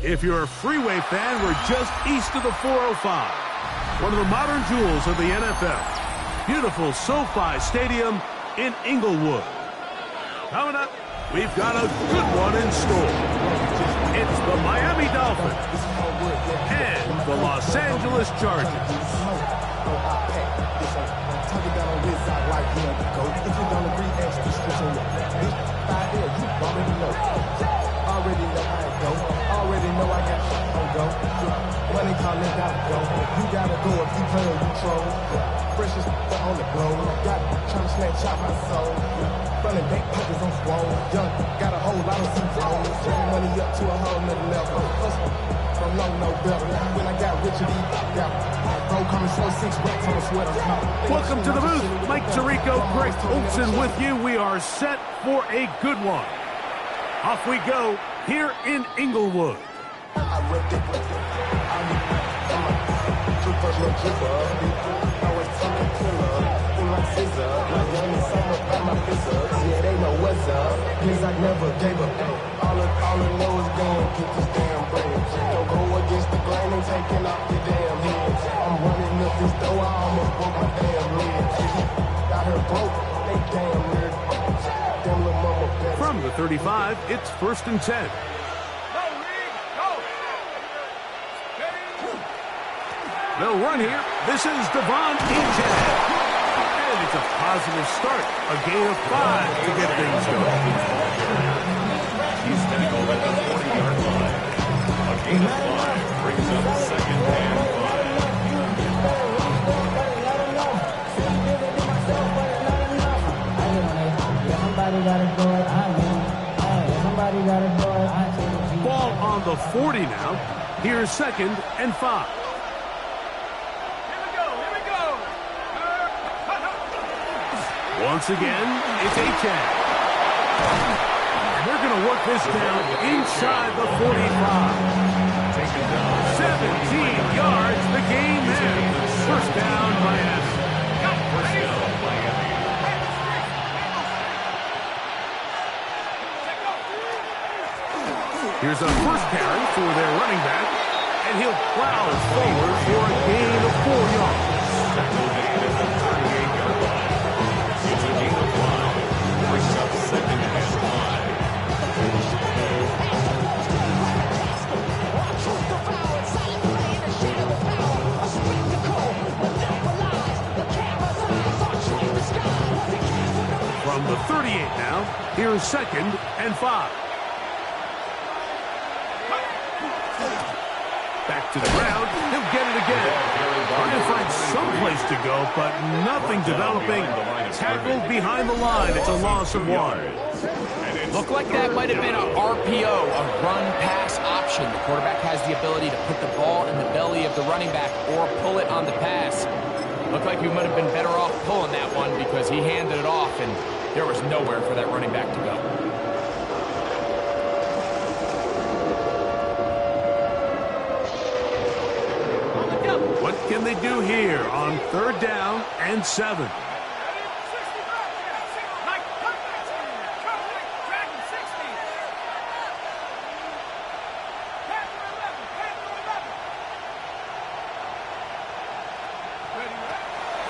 If you're a freeway fan, we're just east of the 405. One of the modern jewels of the NFL. Beautiful SoFi Stadium in Inglewood. Coming up, we've got a good one in store. It's the Miami Dolphins and the Los Angeles Chargers. Already know how it go. Already know I got shit on go. Money calling, gotta go. You gotta go if you play or you troll. Precious on the blow. Got trying to snatch out my soul. Running back pockets on swole. Young, got a whole lot of seats on. Turning money up to a whole nother level. From low, no better. When I got rich, it got bro coming slow, 6 racks on a sweater. Welcome to the booth. Mike Tirico, Greg Olson with you. We are set for a good one. Off we go here in Inglewood. From the 35, it's 1st and 10. They'll run here. This is Devon Achane. And it's a positive start. A gain of 5 to get things going. He's standing over the 40-yard line. A gain of 5 brings up second and 5. Ball on the 40 now. Here's 2nd and 5. Once again, it's Achane. And they're going to work this down inside the 45. 17 yards, the game ends. First down, Miami. Here's a first carry for their running back, and he'll plow forward for a gain of 4 yards. From the 38 now, here's 2nd and 5. Back to the ground, he'll get it again. Trying to find some place to go, but nothing developing. Tackled behind the line, it's a loss of 1. Looked like that might have been a RPO, a run-pass option. The quarterback has the ability to put the ball in the belly of the running back or pull it on the pass. Looked like we might have been better off pulling that one because he handed it off, and there was nowhere for that running back to go. What can they do here on 3rd down and 7?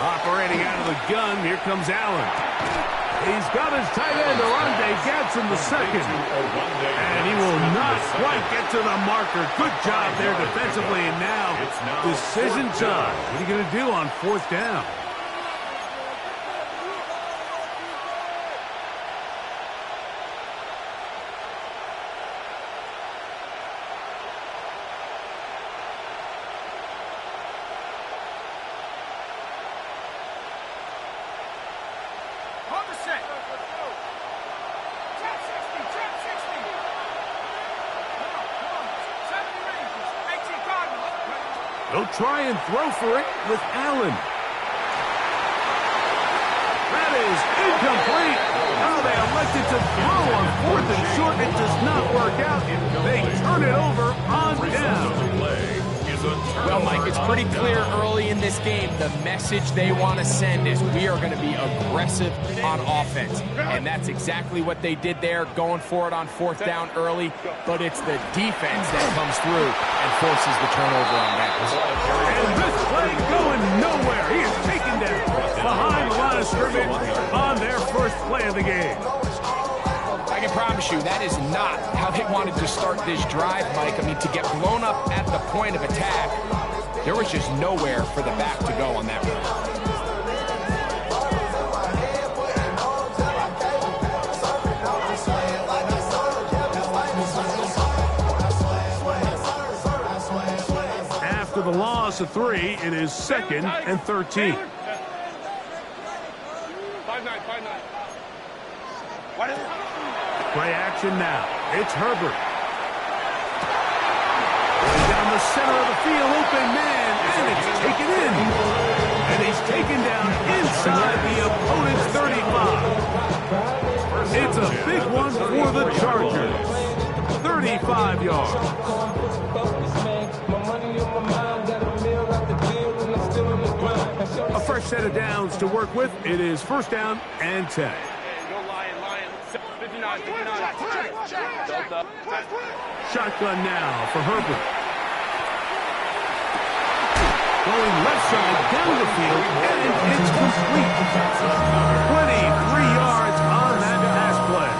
Operating out of the gun, here comes Allen. He's got his tight end, Orlando Gadsden, the 2nd. And he will not quite get to the marker. Good job there defensively, and now decision time. What are you going to do on 4th down? They'll try and throw for it with Allen. That is incomplete. Oh, they elected to throw on 4th and short. It does not work out. They turn it over on down. Well, Mike, it's pretty clear early in this game the message they want to send is we are going to be aggressive on offense. And that's exactly what they did there, going for it on 4th down early. But it's the defense that comes through and forces the turnover on downs. And this play going nowhere. He is taken down behind the line of scrimmage on their first play of the game. I can promise you that is not how they wanted to start this drive, Mike. I mean, to get blown up at the point of attack, there was just nowhere for the back to go on that run. After the loss of 3, it is 2nd and 13. 5-9. Play action now. It's Herbert. Going down the center of the field, open man, and it's taken in. And he's taken down inside the opponent's 35. It's a big one for the Chargers. 35 yards. A fresh set of downs to work with. It is 1st down and 10. Shotgun now for Herbert. Going left side down the field, and it's complete. 23 yards on that pass play.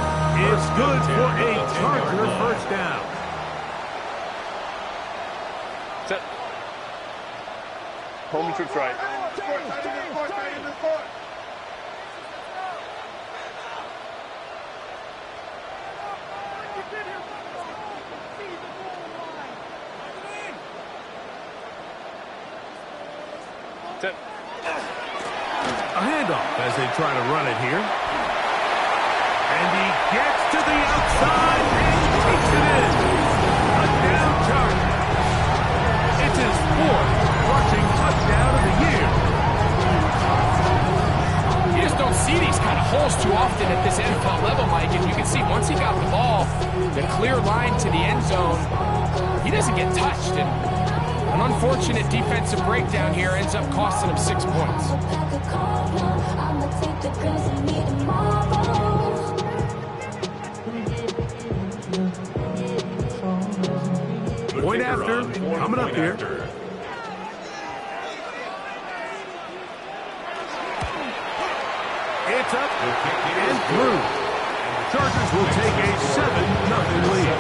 It's good for a Charger 1st down. Set. Homie trips right. Set. A handoff as they try to run it here. And he gets to the outside and takes it in. A down Charger. It's his 4th rushing touchdown of the year. You just don't see these kind of holes too often at this NFL level, Mike. And you can see once he got the ball, the clear line to the end zone, he doesn't get touched. And an unfortunate defensive breakdown here ends up costing him 6 points. Point after, coming up here. It's up and through. And the Chargers will take a 7-0 lead.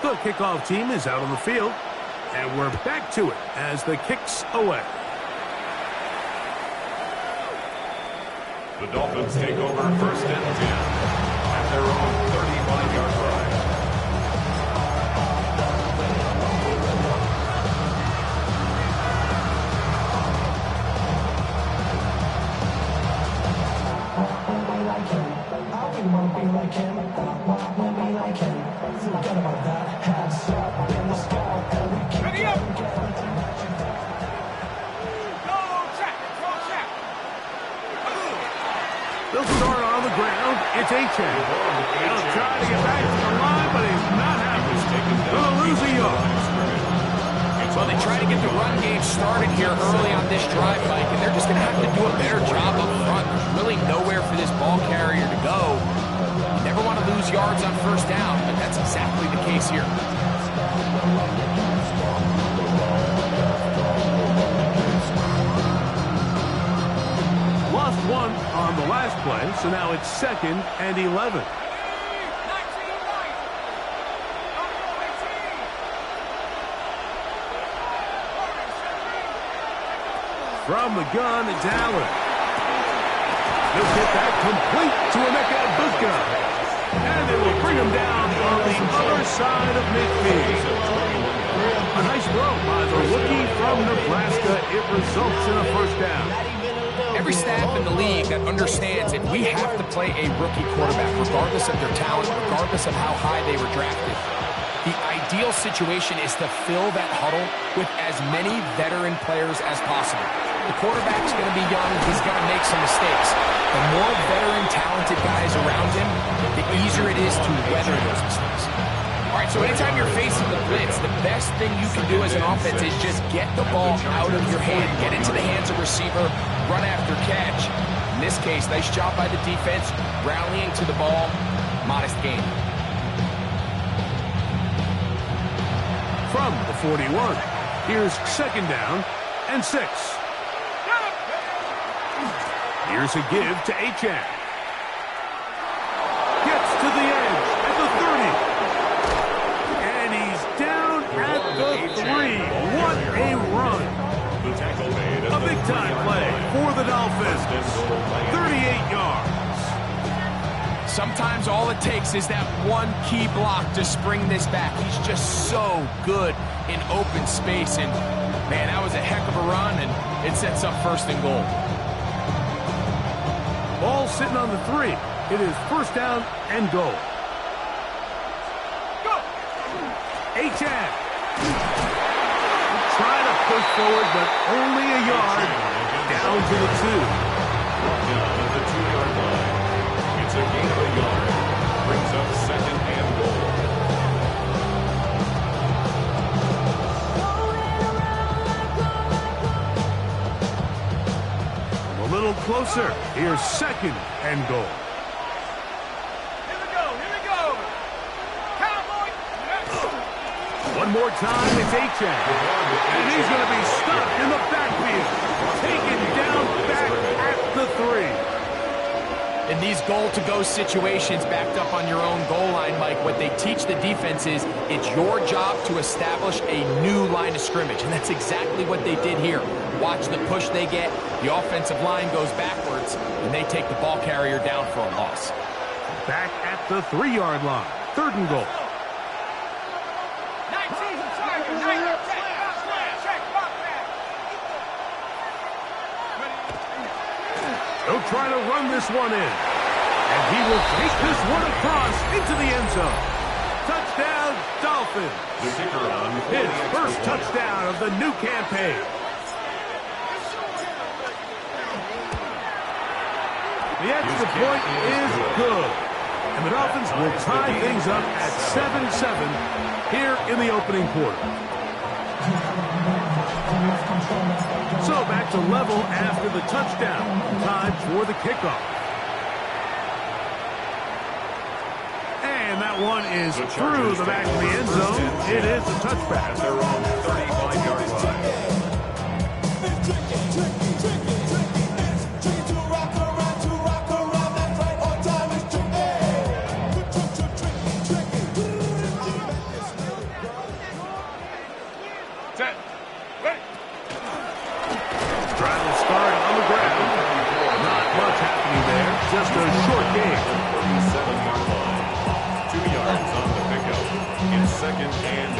The kickoff team is out on the field, and we're back to it as the kick's away. The Dolphins take over 1st and 10 at their own 35-yard line. They'll start on the ground. It's A-Chain. He'll try to get back to the line, but he's not happy. Gonna lose a yard. Well, they try to get the run game started here early on this drive, Mike, and they're just going to have to do a better job up front. There's really nowhere for this ball carrier to go. You never want to lose yards on 1st down, but that's exactly the case here. Lost 1 on the last play, so now it's 2nd and 11. From the gun, it's Allen. He'll get that complete to Emeka Buka. And they will bring him down on the other side of midfield. A nice throw by the rookie from Nebraska. It results in a first down. Every staff in the league that understands that we have to play a rookie quarterback, regardless of their talent, regardless of how high they were drafted. The ideal situation is to fill that huddle with as many veteran players as possible. The quarterback's going to be young. He's going to make some mistakes. The more veteran, talented guys around him, the easier it is to weather those mistakes. All right, so anytime you're facing the blitz, the best thing you can do as an offense is just get the ball out of your hand, get into the hands of receiver, run after catch. In this case, nice job by the defense, rallying to the ball, modest gain. From the 41, here's second down and 6. Here's a give to Achane. Gets to the edge at the 30. And he's down at the 3. What a run. A big-time play for the Dolphins. 38 yards. Sometimes all it takes is that one key block to spring this back. He's just so good in open space. And, man, that was a heck of a run, and it sets up first and goal. Ball sitting on the 3. It is first down and goal. Go! Achane. Trying to push forward, but only a yard. Down to the 2. Down at the 2-yard line. It's a gain of a yard. Brings up second and goal. A little closer. Here's second and goal. Here we go. Cowboy. One more time, it's Achane. And he's going to be stopped in the backfield. Taken down back at the 3. In these goal-to-go situations backed up on your own goal line, Mike, what they teach the defense is it's your job to establish a new line of scrimmage, and that's exactly what they did here. Watch the push they get. The offensive line goes backwards, and they take the ball carrier down for a loss. Back at the 3-yard line. Third and goal. He'll try to run this one in. And he will take this one across into the end zone. Touchdown, Dolphins. His first touchdown of the new campaign. The extra point is good. And the Dolphins will tie things up at 7-7 here in the opening quarter. So back to level after the touchdown. Time for the kickoff. And that one is through the back of the end zone. It is a touchback. They're on 35-yard line. Just a short game. 37-yard line. 2 yards on the pickup. It's second and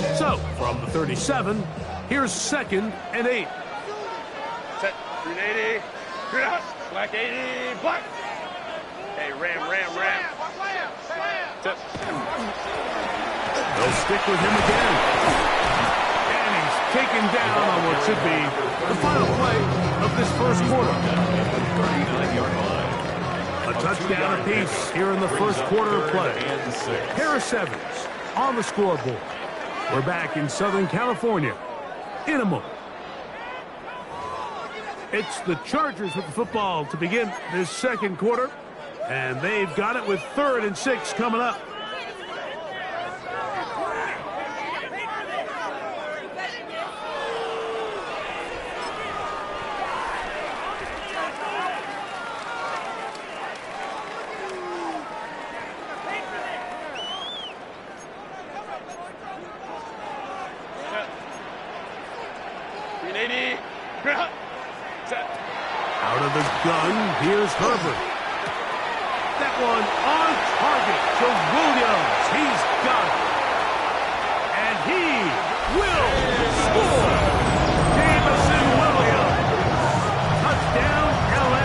8. So, from the 37, here's second and 8. Set. 380. Good out. Black 80. Black. Hey, ram. Set. They'll stick with him again. And he's taken down on what should be the final play of this first quarter. 39-yard line. A touchdown apiece here in the first quarter of play. Harris Evans on the scoreboard. We're back in Southern California in a moment. It's the Chargers with the football to begin this second quarter. And they've got it with 3rd and 6 coming up. 380. Set. Out of the gun, here's Herbert. That one on target to Williams. He's got it. And he will score. Jamison Williams. Touchdown, LA.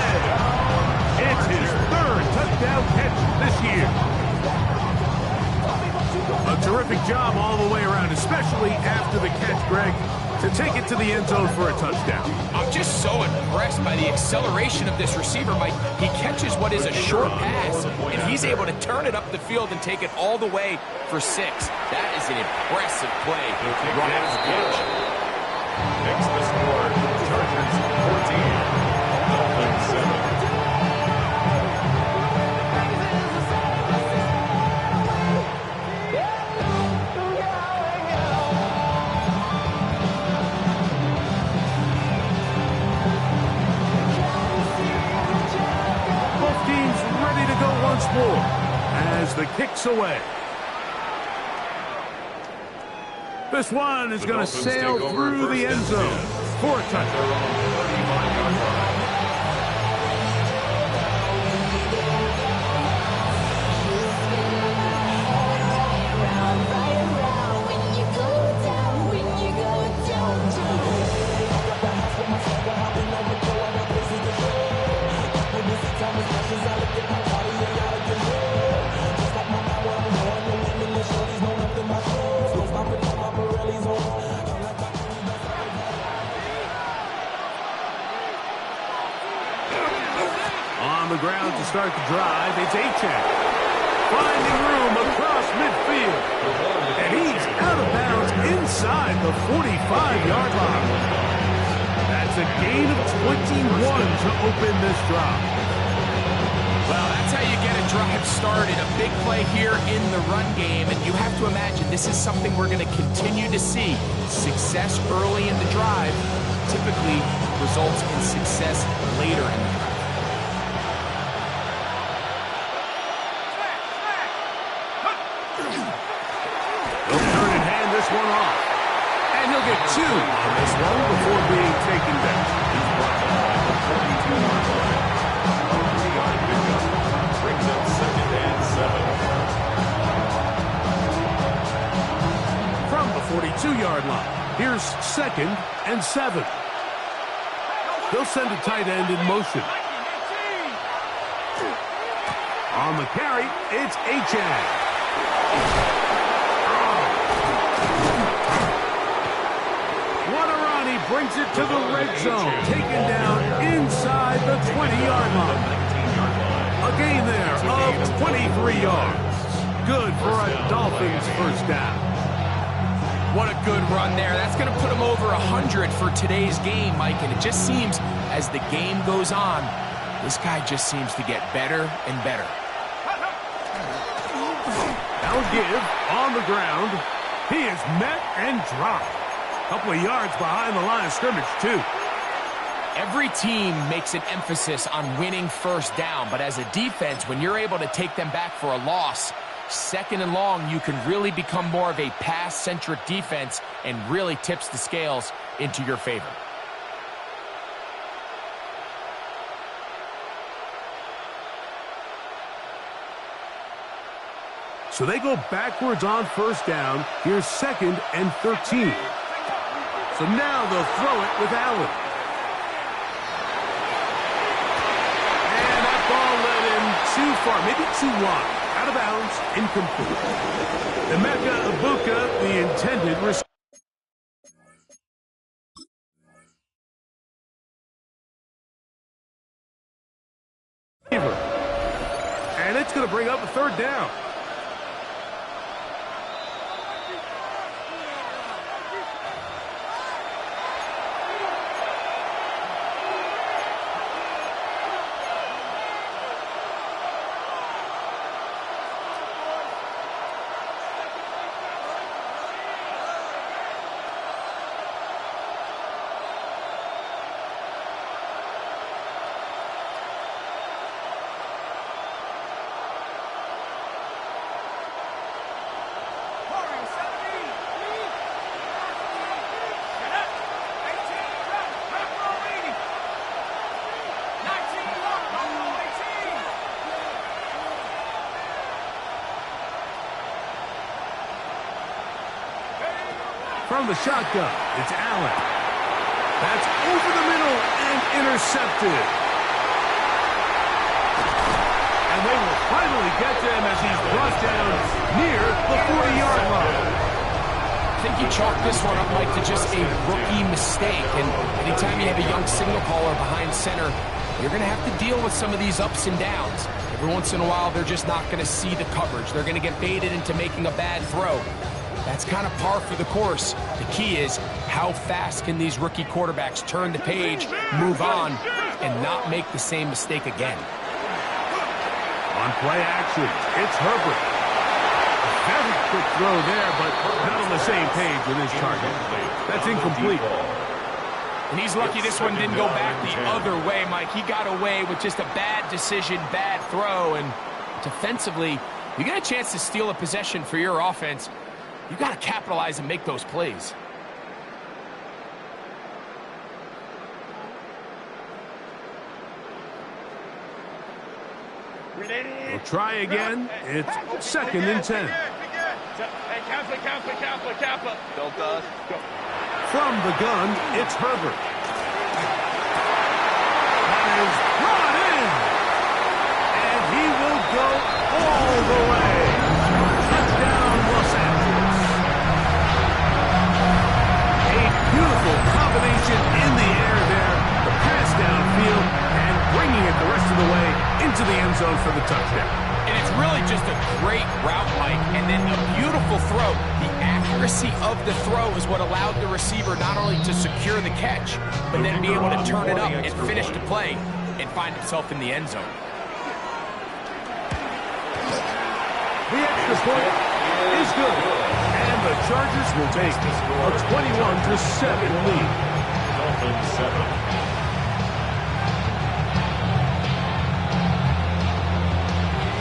It's his third touchdown catch this year. A terrific job all the way around, especially after the catch, Greg, to take it to the end zone for a touchdown. I'm just so impressed by the acceleration of this receiver, Mike. He catches what is a short pass, and he's able to turn it up the field and take it all the way for 6. That is an impressive play right after the catch. Next, the score, Chargers 14, Dolphins 7. Once more as the kick's away. This one is going to sail through the end zone for a touchdown. On the ground to start the drive, it's Achane. Finding room across midfield. And he's out of bounds inside the 45-yard line. That's a gain of 21 to open this drive. Well, that's how you get a drive started. A big play here in the run game. And you have to imagine this is something we're going to continue to see. Success early in the drive typically results in success later in the drive. One off. And he'll get 2 on this one before being taken down. He's brought down at the 42-yard line. A 3-yard pickup brings up 2nd and 7. From the 42-yard line, here's 2nd and 7. They'll send a tight end in motion. On the carry, it's Achane. Brings it to the red zone, taken down inside the 20-yard line. A gain there of 23 yards. Good for a Dolphins first down. What a good run there. That's going to put him over 100 for today's game, Mike. And it just seems as the game goes on, this guy just seems to get better and better. Now give on the ground. He is met and dropped. Couple of yards behind the line of scrimmage, too. Every team makes an emphasis on winning first down, but as a defense, when you're able to take them back for a loss, 2nd and long, you can really become more of a pass-centric defense and really tips the scales into your favor. So they go backwards on first down. Here's 2nd and 13. So now they'll throw it with Allen. And that ball led him too far, maybe too wide. Out of bounds, incomplete. Emeka Ibuka, the intended receiver. And it's going to bring up a 3rd down. From the shotgun, it's Allen. That's over the middle and intercepted. And they will finally get to him as he's brought down near the 40-yard line. I think you chalk this one up, Mike, to just a rookie mistake. And anytime you have a young signal caller behind center, you're going to have to deal with some of these ups and downs. Every once in a while, they're just not going to see the coverage. They're going to get baited into making a bad throw. That's kind of par for the course. The key is how fast can these rookie quarterbacks turn the page, move on, and not make the same mistake again. On play action, it's Herbert. Very quick throw there, but not on the same page with his target. That's incomplete. And he's lucky this one didn't go back the other way, Mike. He got away with just a bad decision, bad throw, and defensively, you get a chance to steal a possession for your offense. You got to capitalize and make those plays. We'll try again. It's 2nd and 10. Hey, Kappa. Don't go. From the gun, it's Herbert. That is brought in. And he will go all the way. Touchdown, Los Angeles. A beautiful combination in the air there. The pass downfield and bringing it the rest of the way into the end zone for the touchdown. And it's really just a great route, Mike, and then a beautiful throw. The accuracy of the throw is what allowed the receiver not only to secure the catch, but then be able to turn it up and finish the play and find himself in the end zone. The extra point is good. And the Chargers will take a 21-7 lead. Dolphins 7.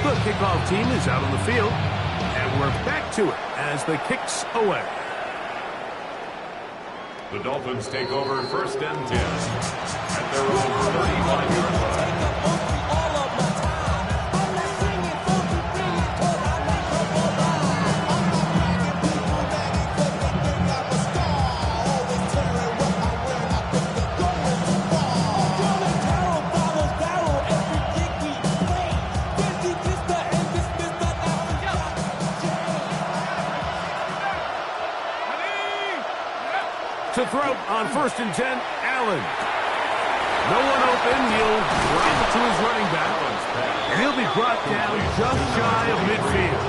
The kickoff team is out on the field, and we're back to it as the kick's away. The Dolphins take over 1st and 10 at their own 35-yard line. To throw on 1st and 10, Allen. No one open. He'll drop it to his running back. And he'll be brought down just shy of midfield.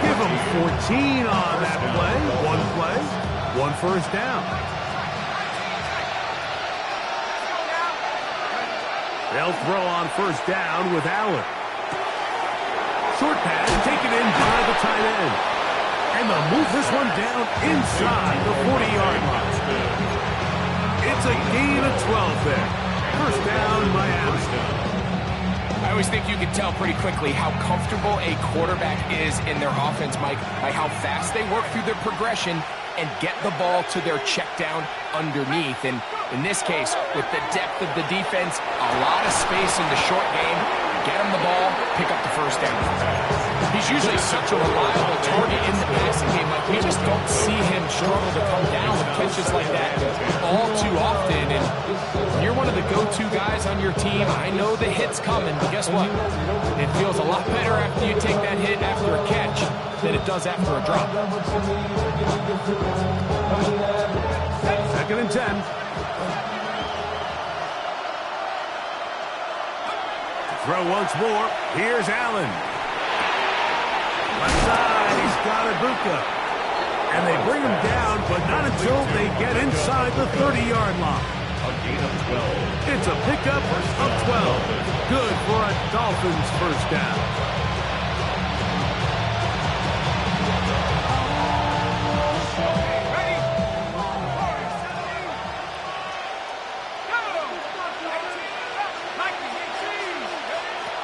Give him 14 on that play. One 1st down. They'll throw on 1st down with Allen. Short pass taken in by the tight end. And they'll move this one down inside the 40-yard line. It's a gain of 12 there. 1st down, Miami. I always think you can tell pretty quickly how comfortable a quarterback is in their offense, Mike, by how fast they work through their progression and get the ball to their check down underneath. And in this case, with the depth of the defense, a lot of space in the short game, get him the ball, pick up the 1st down. He's usually such a reliable target in the passing game. Like, we just don't see him struggle to come down with catches like that all too often. And when you're one of the go-to guys on your team, I know the hit's coming, but guess what? It feels a lot better after you take that hit after a catch than it does after a drop. 2nd and 10. Throw once more. Here's Allen. Left side, he's got Ibuka. And they bring him down, but not until they get inside the 30-yard line. A gain of 12. It's a pickup of 12. Good for a Dolphins 1st down.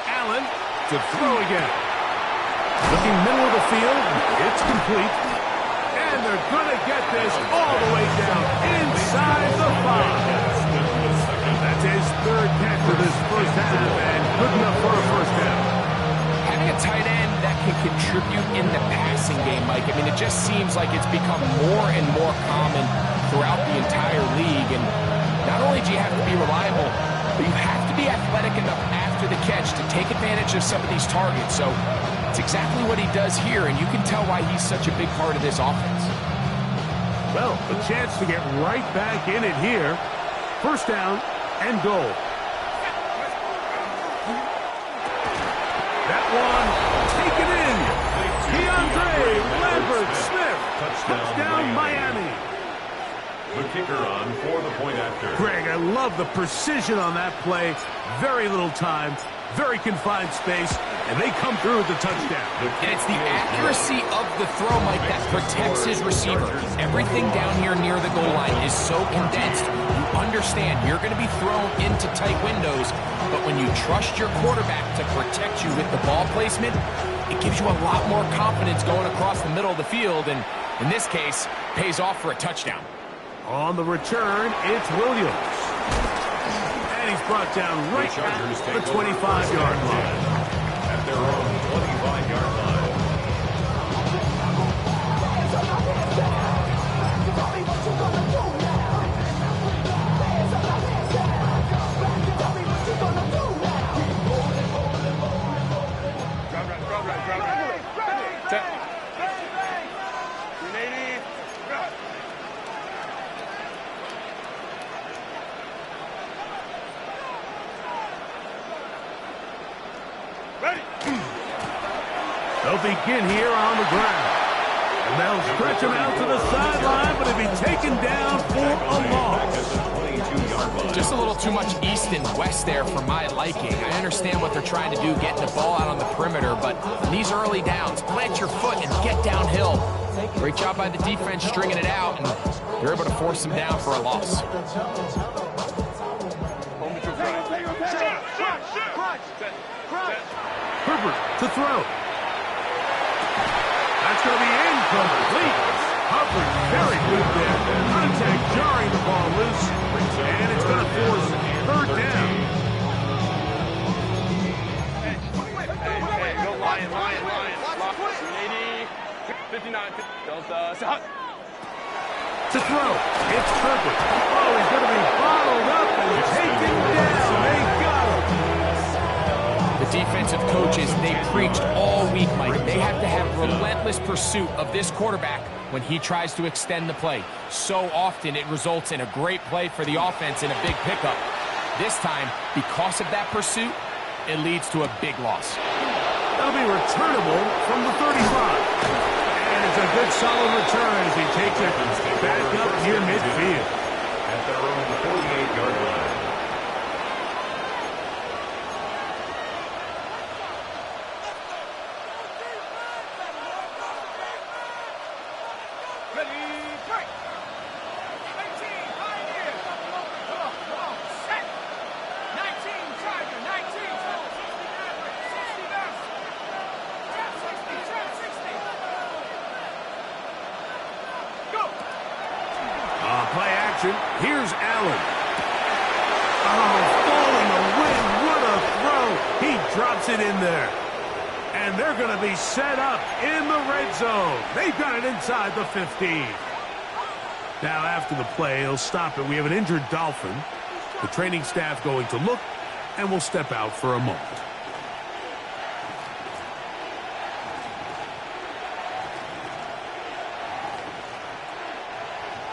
Allen to throw again. Looking middle of the field, it's complete. And they're going to get this all the way down inside the 5. That's his 3rd catch of this 1st half, and good enough for a 1st down. Having a tight end that can contribute in the pass passing game, Mike. I mean, it just seems like it's become more and more common throughout the entire league. And not only do you have to be reliable, but you have to be athletic enough after the catch to take advantage of some of these targets. So it's exactly what he does here, and you can tell why he's such a big part of this offense. Well, a chance to get right back in it here. First down and goal. That one taken in. DeAndre Lambert-Smith. Touchdown Miami. The kicker on for the point after. Greg, I love the precision on that play. Very little time, very confined space, and they come through with the touchdown. And it's the accuracy of the throw, Mike, that protects his receiver. Everything down here near the goal line is so condensed. You understand you're going to be thrown into tight windows, but when you trust your quarterback to protect you with the ball placement, it gives you a lot more confidence going across the middle of the field, and in this case, pays off for a touchdown. On the return, it's Williams. And he's brought down right at the 25-yard line. At their own 25-yard line. They'll begin here on the ground. And they'll stretch him out to the sideline, but he'll be taken down for a loss. Just a little too much east and west there for my liking. I understand what they're trying to do, getting the ball out on the perimeter, but in these early downs, plant your foot and get downhill. Great job by the defense stringing it out, and they're able to force him down for a loss. Herbert to throw. That's going to be incomplete. Hubbard very good there. Contact jarring the ball loose. And it's going to force third down. Hey, go Lion. 80, 59, don't, To throw. It's Herbert. Oh, he's going to be bottled up and taken down. They got him. The defensive coaches, they preached all week, Mike. They have to have relentless pursuit of this quarterback when he tries to extend the play. So often it results in a great play for the offense and a big pickup. This time, because of that pursuit, it leads to a big loss. That'll be returnable from the 35. And it's a good solid return as he takes it back up near midfield. At their own 48-yard line. Play action. Here's Allen. Oh, falling the wind. What a throw. He drops it in there. And they're going to be set up in the red zone. They've got it inside the 15. Now, after the play, he'll stop it. We have an injured Dolphin. The training staff going to look, and will step out for a moment.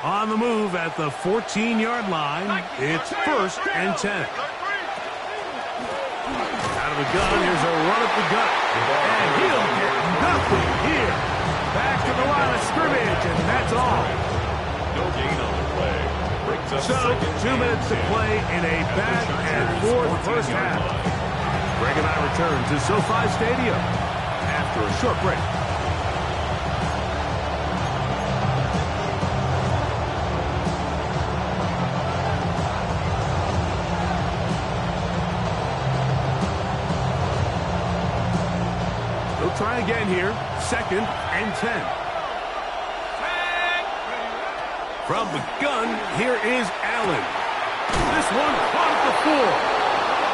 On the move at the 14-yard line, it's 1st and 10. Out of the gun, here's a run up the gut. And he'll get nothing here. Back to the line of scrimmage, and that's all. No gain on the play. Brings up So, 2 minutes to play in a back and forth first half. Greg and I return to SoFi Stadium after a short break. Try again here. 2nd and 10. From the gun, here is Allen. This one caught at the 4.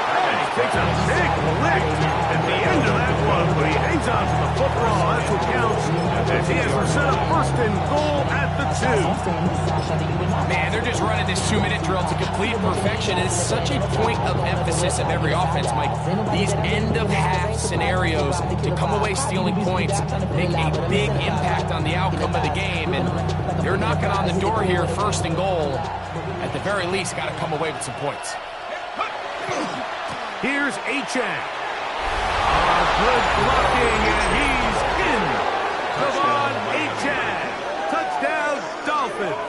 And he takes a big lick at the end of that one, but he hangs on to the football. That's what counts, as he has him set up first and goal at the 2. Man, they're just running this 2-minute drill to complete perfection. It's such a point of emphasis of every offense, Mike. These end-of-half scenarios to come away stealing points make a big impact on the outcome of the game, and they're knocking on the door here, first and goal. At the very least, got to come away with some points. Here's Achane. Good blocking, and he's in. Come on, Achane. Touchdown, Dolphins.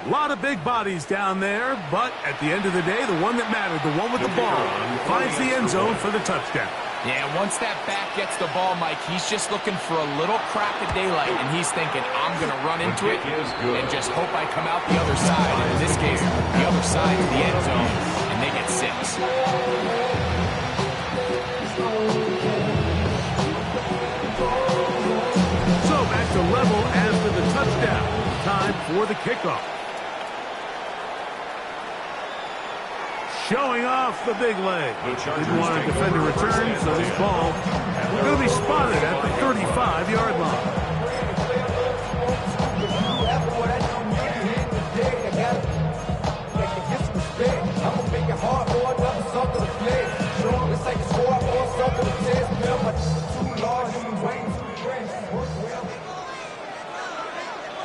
A lot of big bodies down there, but at the end of the day, the one that mattered, the one with the ball, finds the end zone for the touchdown. Yeah, once that back gets the ball, Mike, he's just looking for a little crack of daylight, and he's thinking, I'm going to run into it and just hope I come out the other side. And in this case, the other side to the end zone, and they get 6. So back to level after the touchdown. Time for the kickoff. Showing off the big leg. Didn't want to defend a return, so this ball is going to be spotted at the 35-yard line.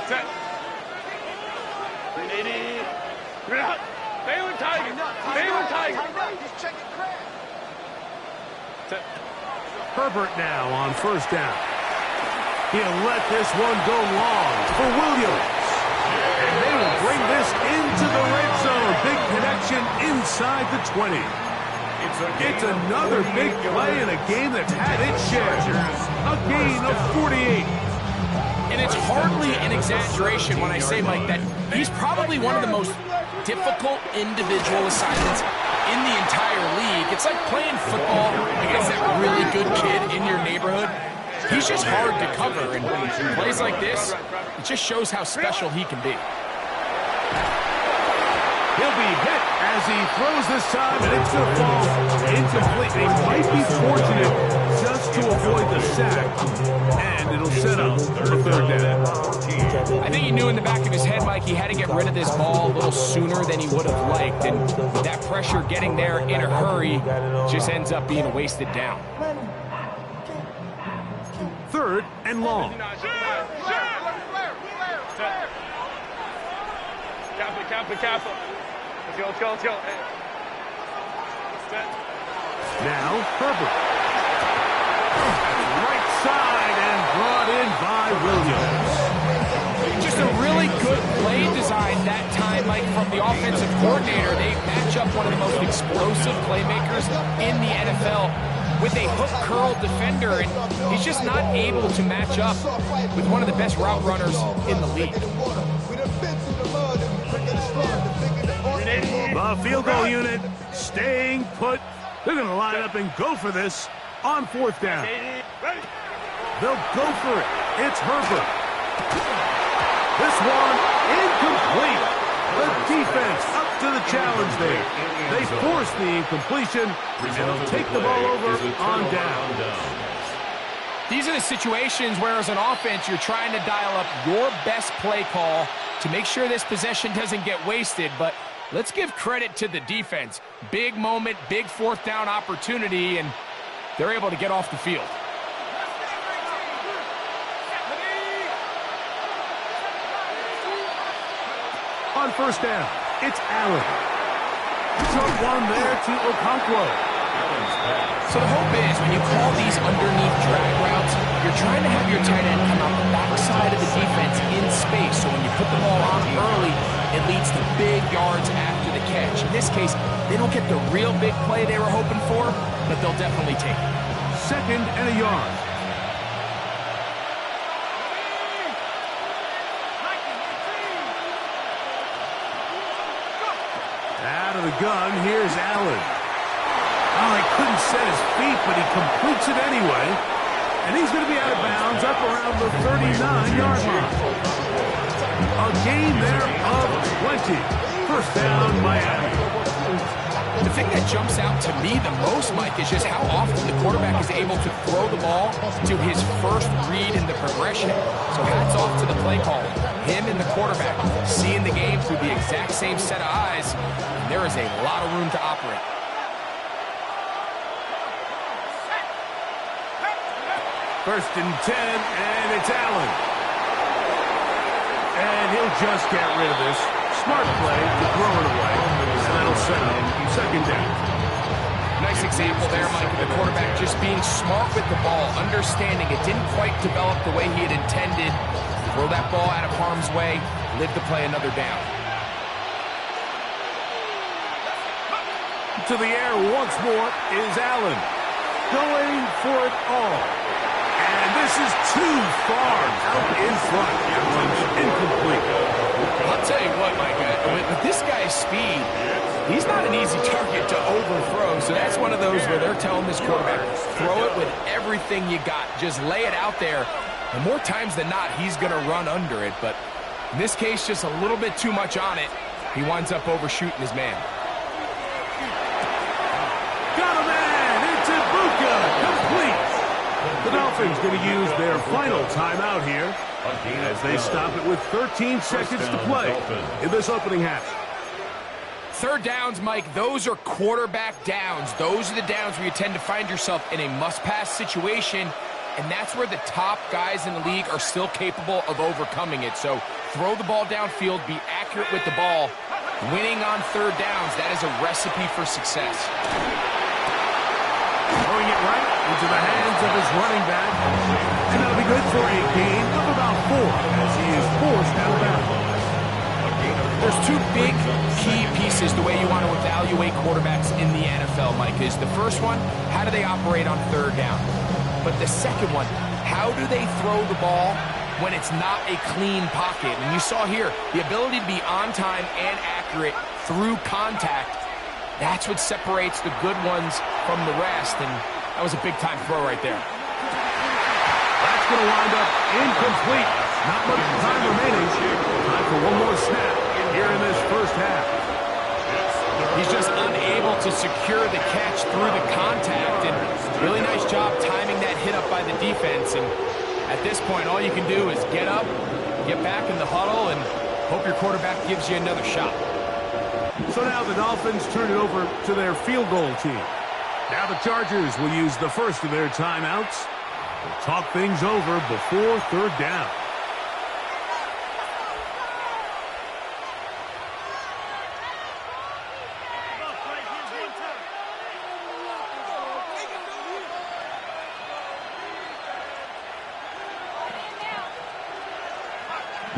Set. 380. Baylor Tiger. Baylor Tiger. Set. Herbert now on first down. He'll let this one go long for Williams. And they will bring this into the red zone. Big connection inside the 20. It's another big play in a game that's had its share. A gain of 48. And it's hardly an exaggeration when I say, Mike, that he's probably one of the most difficult individual assignments in the entire league. It's like playing football against that really good kid in your neighborhood. He's just hard to cover, and plays like this, it just shows how special he can be. He'll be hit as he throws this time, and it's going to fall incomplete. They might be fortunate just to avoid the sack, and it'll set up the third down. I think he knew in the back of his head, Mike, he had to get rid of this ball a little sooner than he would have liked, and with that pressure getting there in a hurry just ends up being a wasted down. Third and long. Kappa. Let's go. Set. Now, Herbert. Right side and brought in by Williams. Just a really good play design that time, Mike, from the offensive coordinator. They match up one of the most explosive playmakers in the NFL with a hook curl defender, and he's just not able to match up with one of the best route runners in the league. The field goal unit staying put. They're going to line up and go for this on fourth down. They'll go for it. It's Herbert. This one incomplete. The defense up to the challenge there. They force the incompletion, and they'll take the ball over on down. These are the situations where, as an offense, you're trying to dial up your best play call to make sure this possession doesn't get wasted, but let's give credit to the defense. Big moment, big fourth down opportunity, and they're able to get off the field. On first down, it's Allen. Short one there to Okonkwo. So the hope is, when you call these underneath drag routes, you're trying to have your tight end come out the backside of the defense in space, so when you put the ball on early, it leads to big yards after the catch. In this case, they don't get the real big play they were hoping for, but they'll definitely take it. Second and a yard. Out of the gun, here's Allen. Oh, he couldn't set his feet, but he completes it anyway. And he's going to be out of bounds up around the 39-yard line. A gain there of 20. First down, Miami. The thing that jumps out to me the most, Mike, is just how often the quarterback is able to throw the ball to his first read in the progression. So hats off to the play caller. Him and the quarterback seeing the game through the exact same set of eyes. And there is a lot of room to operate. First and 10, and it's Allen. And he'll just get rid of this. Smart play to throw it away. And that'll set up second down. Nice example there, Mike, of the quarterback just being smart with the ball, understanding it didn't quite develop the way he had intended. Throw that ball out of harm's way, live to play another down. To the air once more is Allen. Going for it all. And this is too far out in front. That one's incomplete. I'll tell you what, Mike, with this guy's speed, he's not an easy target to overthrow. So that's one of those where they're telling this quarterback, throw it with everything you got. Just lay it out there. And more times than not, he's going to run under it. But in this case, just a little bit too much on it. He winds up overshooting his man. Got a man! It's Ibuka! Complete! The Dolphins going to use their final timeout here as they stop it with 13 seconds to play in this opening half. Third downs, Mike, those are quarterback downs. Those are the downs where you tend to find yourself in a must-pass situation, and that's where the top guys in the league are still capable of overcoming it. So throw the ball downfield, be accurate with the ball. Winning on third downs, that is a recipe for success. Throwing it right into the hands of his running back. And that'll be good for a gain of about 4 as he is forced out of bounds. There's two big key pieces the way you want to evaluate quarterbacks in the NFL, Mike, is the first one, how do they operate on third down? But the second one, how do they throw the ball when it's not a clean pocket? And you saw here, the ability to be on time and accurate through contact. That's what separates the good ones from the rest, and that was a big-time throw right there. That's going to wind up incomplete. Not much time remaining. Time for one more snap here in this first half. He's just unable to secure the catch through the contact, and really nice job timing that hit up by the defense. And at this point, all you can do is get up, get back in the huddle, and hope your quarterback gives you another shot. So now the Dolphins turn it over to their field goal team. Now the Chargers will use the first of their timeouts. We'll talk things over before third down.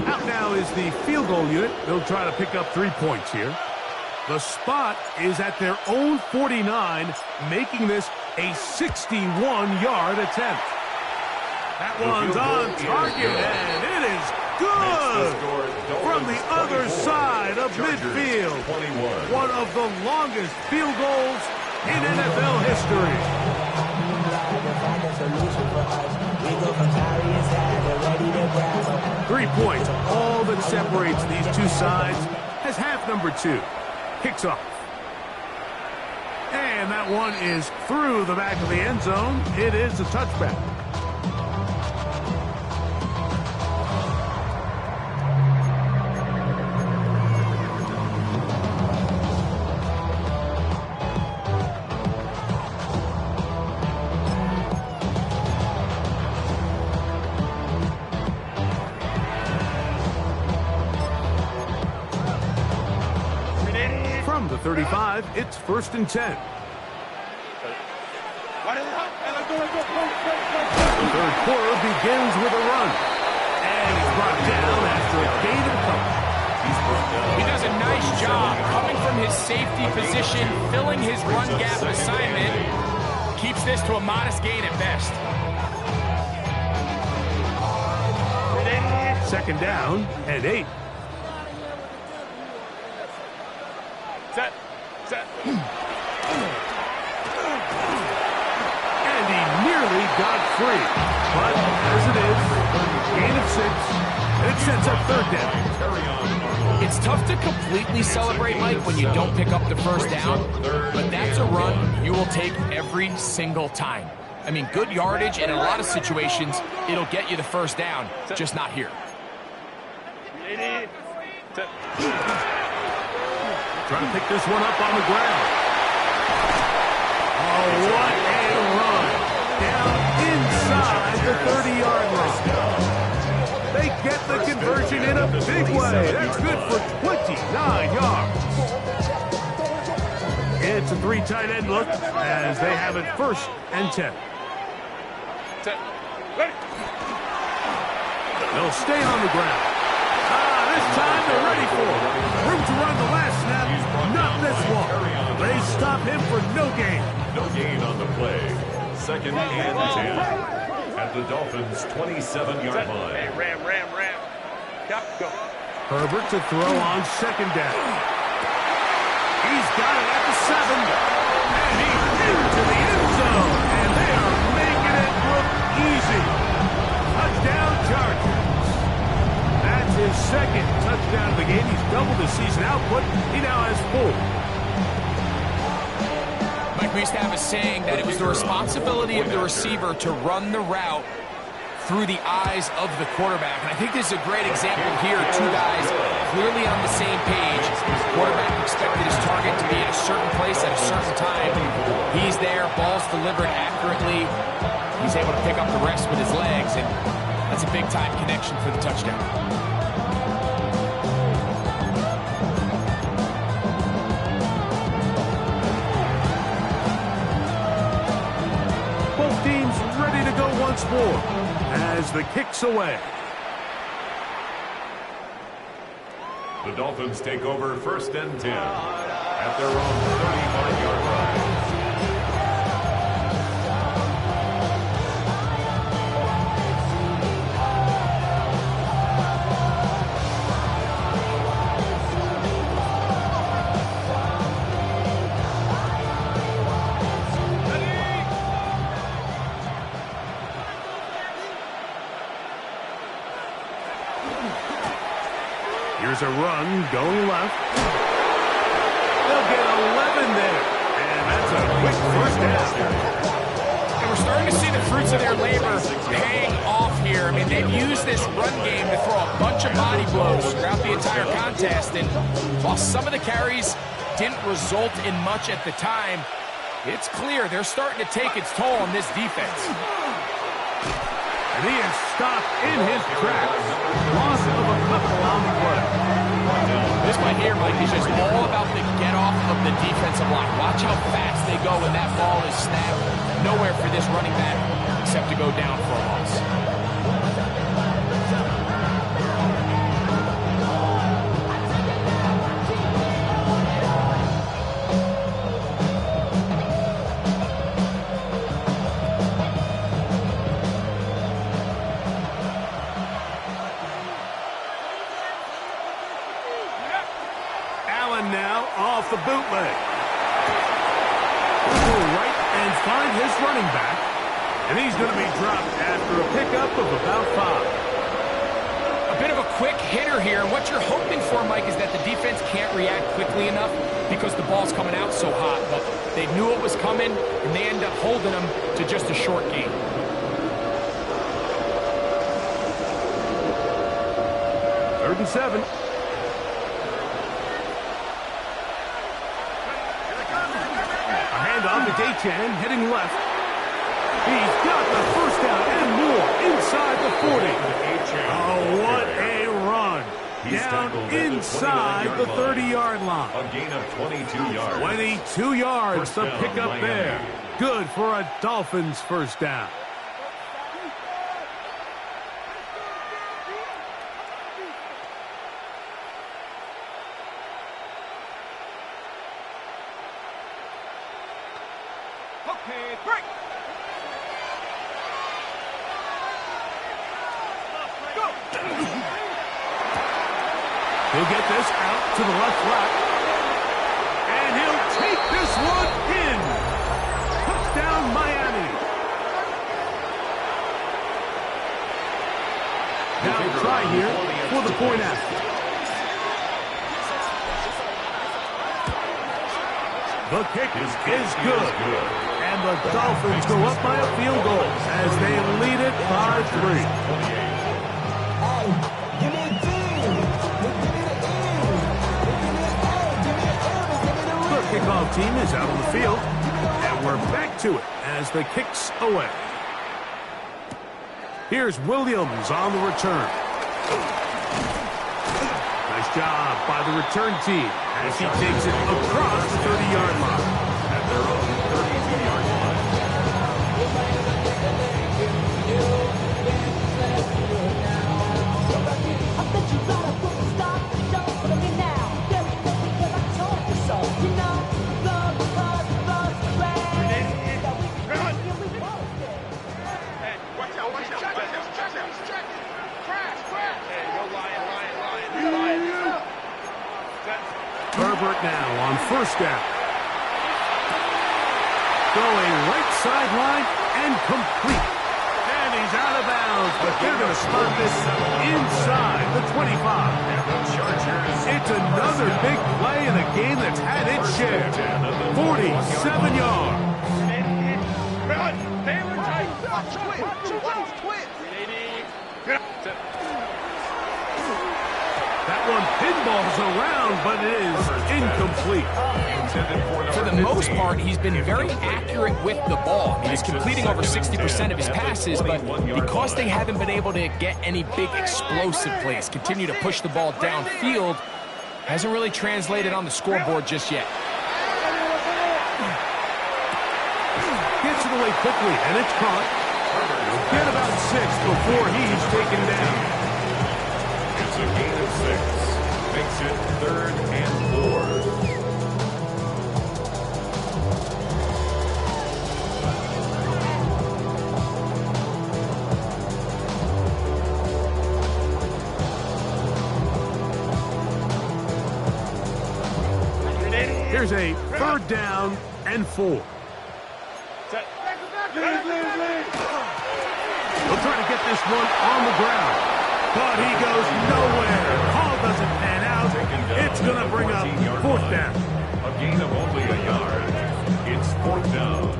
Out now is the field goal unit. They'll try to pick up 3 points here. The spot is at their own 49, making this a 61-yard attempt. That one's on target, and it is good from the other side of midfield. One of the longest field goals in NFL history. 3 points, all that separates these two sides, as half number 2 kicks off. And that one is through the back of the end zone. It is a touchback. From the 35, it's 1st and 10. The third quarter begins with a run. And he's brought down after a gain of a couple. He does a nice job coming from his safety position, filling his run gap assignment. Keeps this to a modest gain at best. Second down and 8. Set. And he nearly got free. But as it is, gain of 6, and it sets up third down. It's tough to completely celebrate, Mike, when you don't pick up the first down, but that's a run you will take every single time. I mean, good yardage, and in a lot of situations, it'll get you the first down, just not here. Trying to pick this one up on the ground. Oh, what a run. Down inside the 30-yard line. They get the conversion in a big way. That's good for 29 yards. It's a 3 tight end look as they have it 1st and 10. They'll stay on the ground. This time they're ready for it. Room to run the last snap, not this one. They stop him for no gain. No gain on the play. 2nd and 10. At the Dolphins' 27-yard line. Hey, ram. Go. Herbert to throw on 2nd down. He's got it at the 7. And he's into the end zone. And they are making it look easy. Touchdown Chargers. That's his 2nd touchdown of the game. He's doubled his season output. He now has 4. Mike, we used to have a saying that it was the responsibility of the receiver to run the route through the eyes of the quarterback. And I think this is a great example here. 2 guys clearly on the same page. The quarterback expected his target to be at a certain place at a certain time. He's there, ball's delivered accurately. He's able to pick up the rest with his legs, and that's a big-time connection for the touchdown. Both teams ready to go once more as the kick's away. The Dolphins take over 1st and 10 at their own 35-yard line. Here's a run going left. They'll get 11 there. And that's a quick 1st down. And we're starting to see the fruits of their labor paying off here. I mean, they've used this run game to throw a bunch of body blows throughout the entire contest. And while some of the carries didn't result in much at the time, it's clear they're starting to take its toll on this defense. And he is stopped in his tracks. Loss of a couple on the play. This one here, Mike, is just all about the get-off of the defensive line. Watch how fast they go when that ball is snapped. Nowhere for this running back except to go down for a loss. Now off the bootleg. Go right and find his running back. And he's going to be dropped after a pickup of about 5. A bit of a quick hitter here. And what you're hoping for, Mike, is that the defense can't react quickly enough because the ball's coming out so hot. But they knew it was coming, and they end up holding them to just a short gain. Third and 7. On the Daychan, heading left. He's got the 1st down and more inside the 40. Oh, what a run. Down inside the 30-yard line. A gain of 22 yards. 22 yards to pick up there. Good for a Dolphins 1st down. Okay, break. Go. He'll get this out to the left flat. And he'll take this one in. Touchdown, Miami. Now try here for the point after. The kick is good. And the Dolphins go up by a field goal as they lead it by 3. The kickoff team is out on the field, and we're back to it as the kick's away. Here's Williams on the return. Nice job by the return team as he takes it across the 30-yard line. At their own 32-yard line. Herbert now on first down. Going right sideline and complete. And he's out of bounds, but they're going to spot this inside the 25. It's another big play in a game that's had its share. 47 yards. That one pinballs around, but it is incomplete. For the most part, he's been very accurate with the ball. He's completing over 60% of his passes, but because they haven't been able to get any big explosive plays, continue to push the ball downfield, hasn't really translated on the scoreboard just yet. Gets it away quickly, and it's caught. He'll get about 6 before he's taken down. It's a gain of 6. Makes it 3rd and 4. Here's a 3rd down and 4. He'll try to get this one on the ground, but he goes nowhere. Ball doesn't pan out. It's going to bring up 4th down. A gain of only a yard. It's 4th down.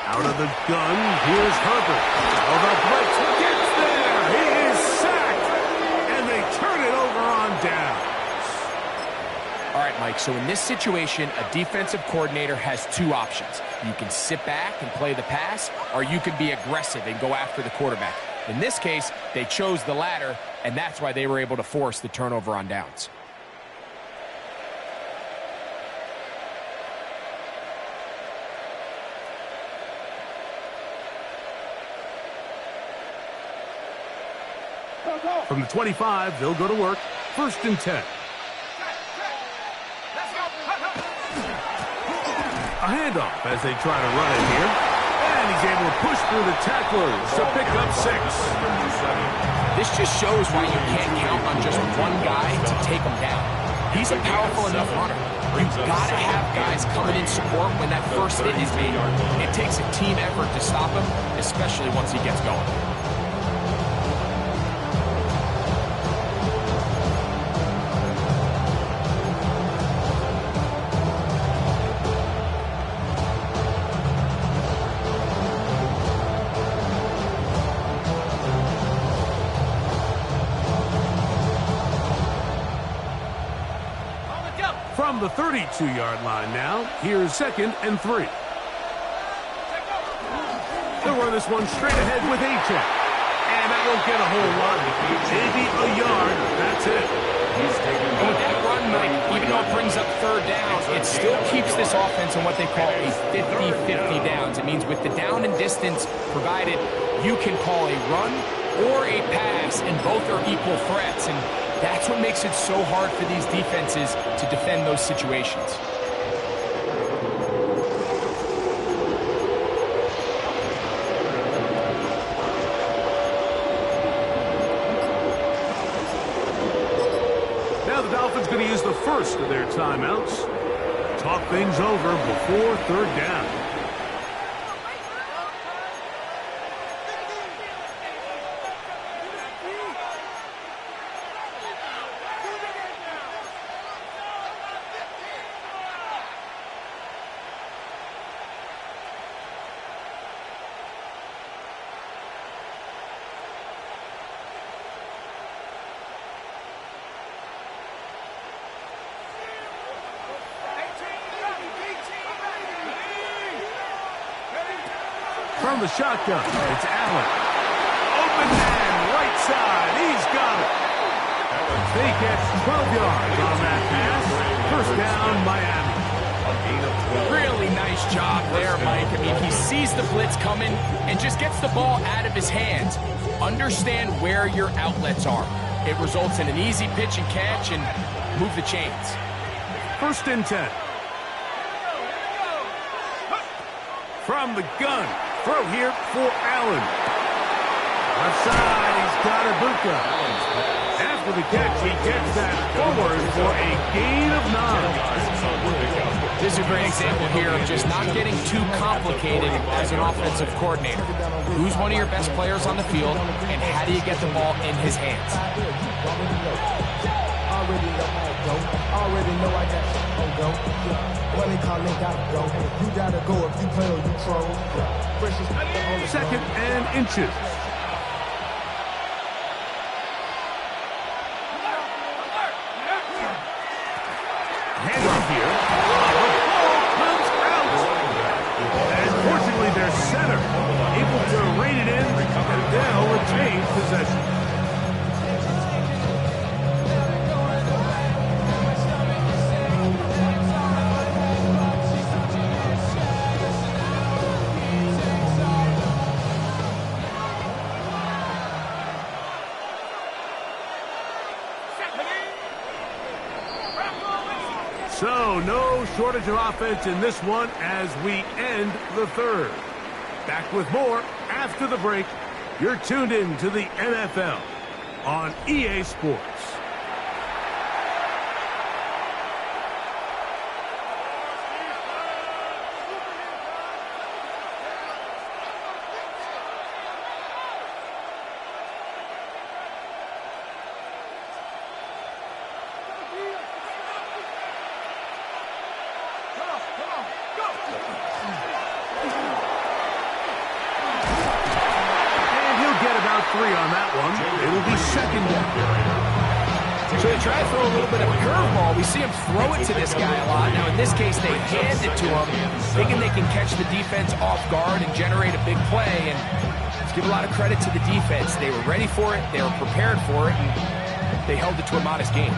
Out of the gun, here's Herbert. Oh, the blitz gets there. He is sacked, and they turn it over on downs. All right, Mike, so in this situation, a defensive coordinator has 2 options. You can sit back and play the pass, or you can be aggressive and go after the quarterback. In this case, they chose the latter, and that's why they were able to force the turnover on downs. From the 25, they'll go to work. 1st and 10. A handoff as they try to run it here. And he's able to push through the tacklers to pick up 6. This just shows why you can't count on just one guy to take him down. He's a powerful enough runner. You've got to have guys coming in support when that first hit is made. It takes a team effort to stop him, especially once he gets going. From the 32-yard line now, here's 2nd and 3. They'll run this one straight ahead with A-check. And that won't get a whole lot. Maybe a yard. That's it. And with that run, Mike, even though it brings up 3rd down, it still keeps this offense on what they call a 50-50 downs. It means with the down and distance provided, you can call a run or a pass, and both are equal threats. And that's what makes it so hard for these defenses to defend those situations. Now the Dolphins going to use the first of their timeouts. Talk things over before 3rd down. From the shotgun, it's Allen. Open man, right side. He's got it. They get 12 yards on that pass. First down, Miami. Really nice job there, Mike. I mean, he sees the blitz coming and just gets the ball out of his hands. Understand where your outlets are. It results in an easy pitch and catch and move the chains. First and 10. From the gun. Throw here for Allen. Left side, he's got Ibuka. After the catch, he gets that forward for a gain of 9. This is a great example here of just not getting too complicated as an offensive coordinator. Who's one of your best players on the field, and how do you get the ball in his hands? Already know I got on go. When they call it, gotta go. You gotta go if you play or you troll. Precious on the second and inches. Handoff here. The ball comes out. And fortunately, their center able to rein it in, and they'll retain possession. So, no shortage of offense in this one as we end the third. Back with more after the break. You're tuned in to the NFL on EA Sports. Three on that one. It'll be second down. So they try to throw a little bit of a curveball. We see him throw it to this guy a lot. Now, in this case, they hand it to him, thinking they can catch the defense off guard and generate a big play. And let's give a lot of credit to the defense. They were ready for it. They were prepared for it. And they held it to a modest game.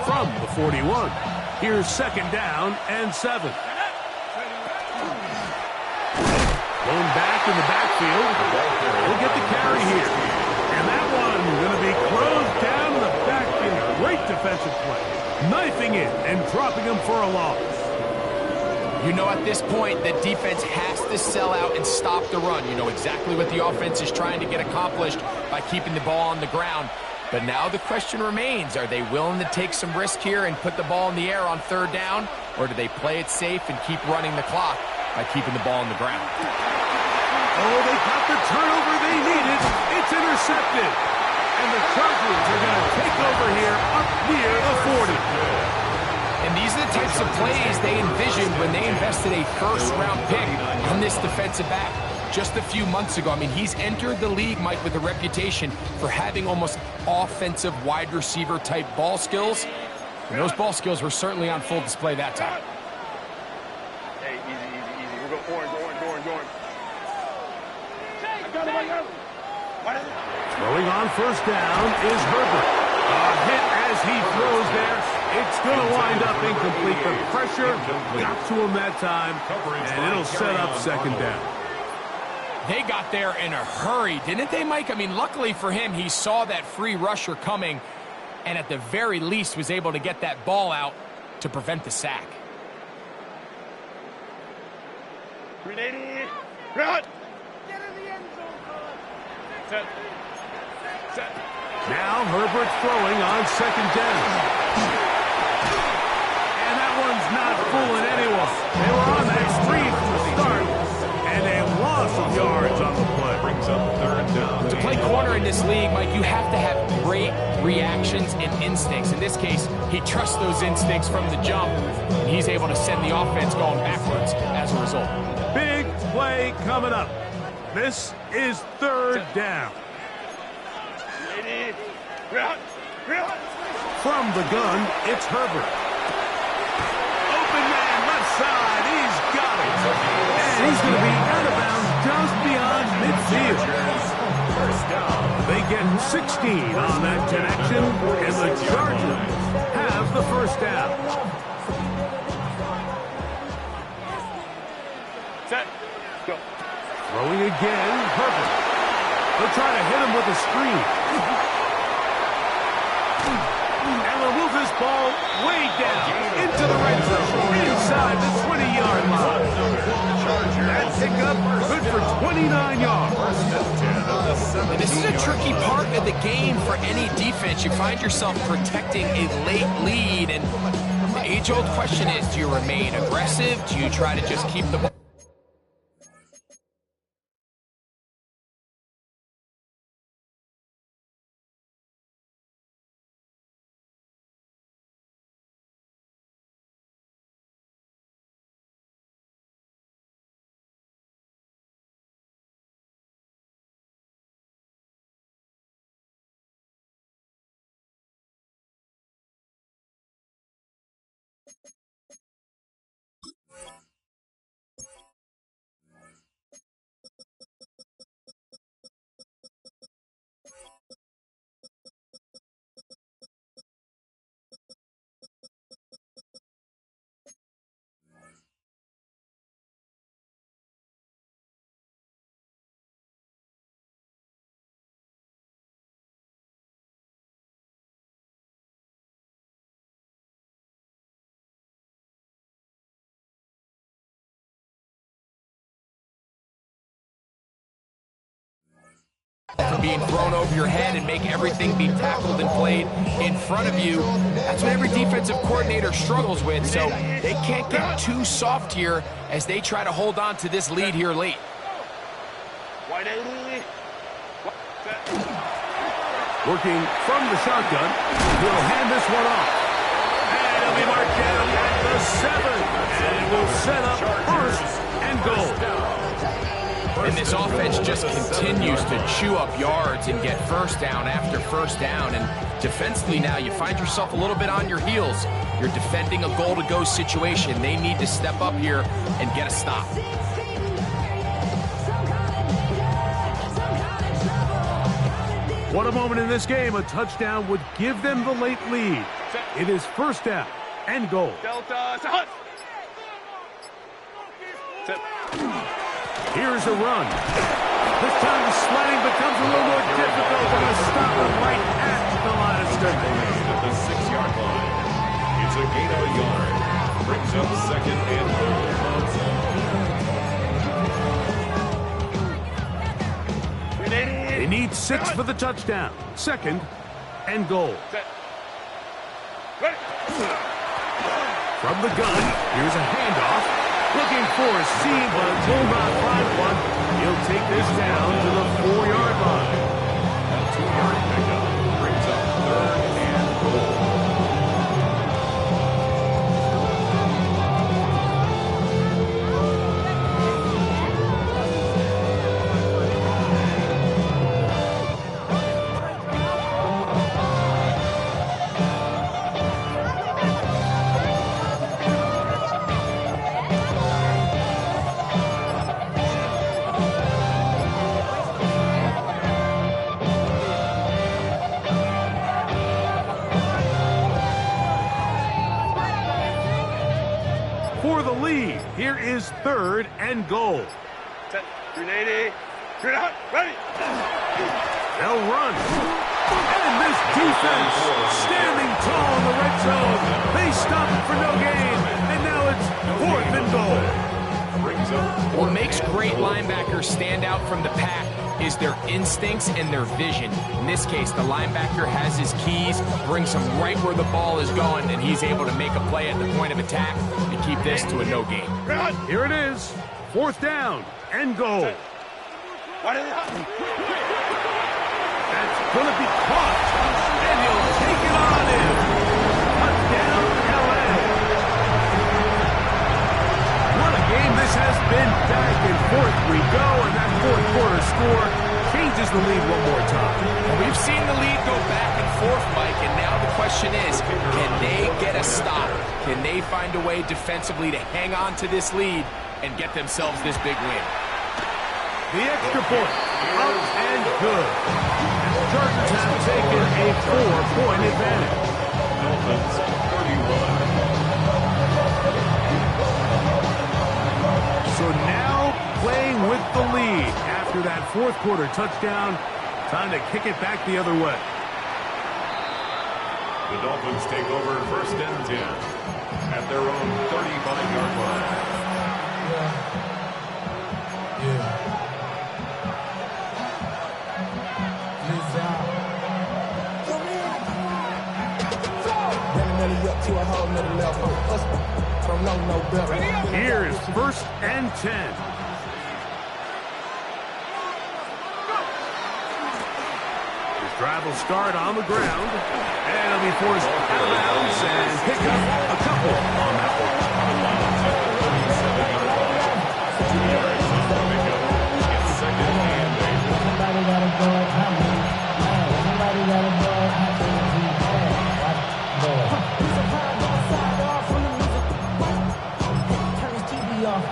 From the 41, here's second down and 7. Going back in the backfield, he'll get the carry here. And that one going to be closed down in the backfield. Great defensive play. Knifing it and dropping him for a loss. You know, at this point, the defense has to sell out and stop the run. You know exactly what the offense is trying to get accomplished by keeping the ball on the ground. But now the question remains, are they willing to take some risk here and put the ball in the air on third down? Or do they play it safe and keep running the clock by keeping the ball on the ground? Oh, they got the turnover they needed. It's intercepted. And the Chargers are going to take over here up near the 40. And these are the types of plays they envisioned when they invested a first-round pick on this defensive back just a few months ago. I mean, he's entered the league, Mike, with a reputation for having almost offensive wide receiver type ball skills. And those ball skills were certainly on full display that time. Hey, easy. We're going orange. Throwing on first down is Herbert. A hit as he throws there. It's going to wind up incomplete. The pressure got to him that time, and it'll set up second down. They got there in a hurry, didn't they, Mike? I mean, luckily for him, he saw that free rusher coming and at the very least was able to get that ball out to prevent the sack. Ready, run! Get in the end zone, Set. Now Herbert's throwing on second down. And that one's not fooling anyone. They were on that streak from the start, and a loss of yards on the play. Brings up third down. To play corner in this league, Mike, you have to have great reactions and instincts. In this case, he trusts those instincts from the jump, and he's able to send the offense going backwards as a result. Big play coming up. This is third down. Ready, run! From the gun, it's Herbert. Open man, left side. He's got it. And he's going to be out of bounds just beyond midfield. First down. They get 16 on that connection, and the Chargers have the first down. Set. Go. Throwing again, Herbert. They'll try to hit him with a screen. And they'll move this ball way down into the red zone, inside the 20-yard line. That pickup good for 29 yards. And this is a tricky part of the game for any defense. You find yourself protecting a late lead, and the age-old question is, do you remain aggressive? Do you try to just keep the ball? From being thrown over your head and make everything be tackled and played in front of you. That's what every defensive coordinator struggles with, so they can't get too soft here as they try to hold on to this lead here late. Working from the shotgun, he'll hand this one off. And it'll be marked down at the 7. And it will set up first and goal. And this offense just continues to chew up yards and get first down after first down. And defensively now, you find yourself a little bit on your heels. You're defending a goal-to-go situation. They need to step up here and get a stop. What a moment in this game. A touchdown would give them the late lead. It is first down and goal. Delta. Set. Set. Here's a run. This time the sledding becomes a little more difficult. They're going to stop him right at the line of scrimmage. At the 6-yard line. It's a gain of a yard. Brings up second and goal. They need 6 for the touchdown. Second and goal. Set. Ready. From the gun, here's a handoff. Looking for a seam, but will not find one. He'll take this down to the 4-yard line. A 2-yard pickup brings up third and goal. For the lead, here is third and goal. Set. Grenade. Grenade. Ready. They'll run. And this defense standing tall in the red zone. They stop it for no gain. And now it's fourth and goal. What makes great linebackers stand out from the pack is their instincts and their vision. In this case, the linebacker has his keys, brings him right where the ball is going, and he's able to make a play at the point of attack and keep this to a no gain. Here it is. Fourth down and goal. Ready. That's going to be caught. And he'll take it on in. Touchdown, L.A. What a game this has been. Back and forth we go, and that fourth quarter score changes the lead one more time. We've seen the lead go back and forth, Mike, and now the question is, can they get a stop? Can they find a way defensively to hang on to this lead and get themselves this big win? The extra point, up and good. And the Chargers have taken a 4-point advantage. Dolphins 31. So now playing with the lead after that fourth quarter touchdown. Time to kick it back the other way. The Dolphins take over 1st and 10 at their own 35-yard line. Here is 1st and 10. His drive will start on the ground, and he'll be forced out of bounds and pick up a couple on that one. Somebody got a boy coming. Somebody got a boy coming.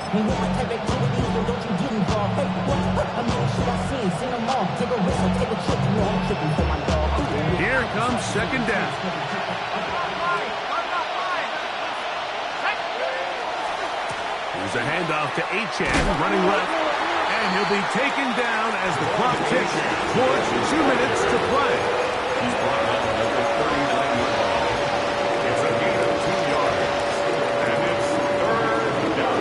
When you want type activities, then don't you get involved. Hey, what? I mean, shit I seen them all. Take a risk or take a trip. You know I'm tripping for my dog. Here comes 2nd down. Here's a handoff to Achane, running left. And he'll be taken down as the clock ticks towards 2 minutes to play. He's brought down at the 39-yard line. It's a gain of 2 yards. And it's 3rd down.